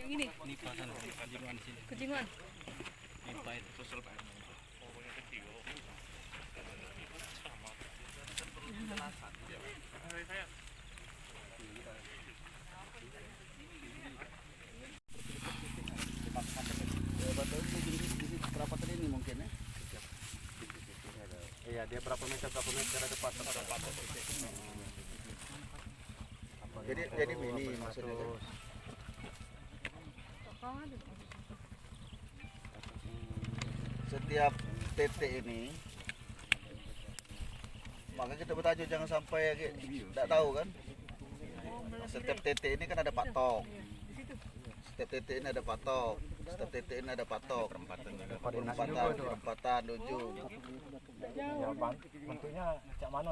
Yang ini? Nipa sana, Nipa Jiruan di sini. Kejingan. Nipa itu susul Pak. Berapa tadi ini mungkin ya? Iya, dia berapa meter ada patok. Jadi mini maksudnya kan? Setiap titik ini, maka kita bertajuk jangan sampai tidak tahu kan? Setiap titik ini kan ada patok. Setiap titik ini ada patok. Setiap titik ini ada patok. Perempatan, ujung. Ya, bentuknya cak mana?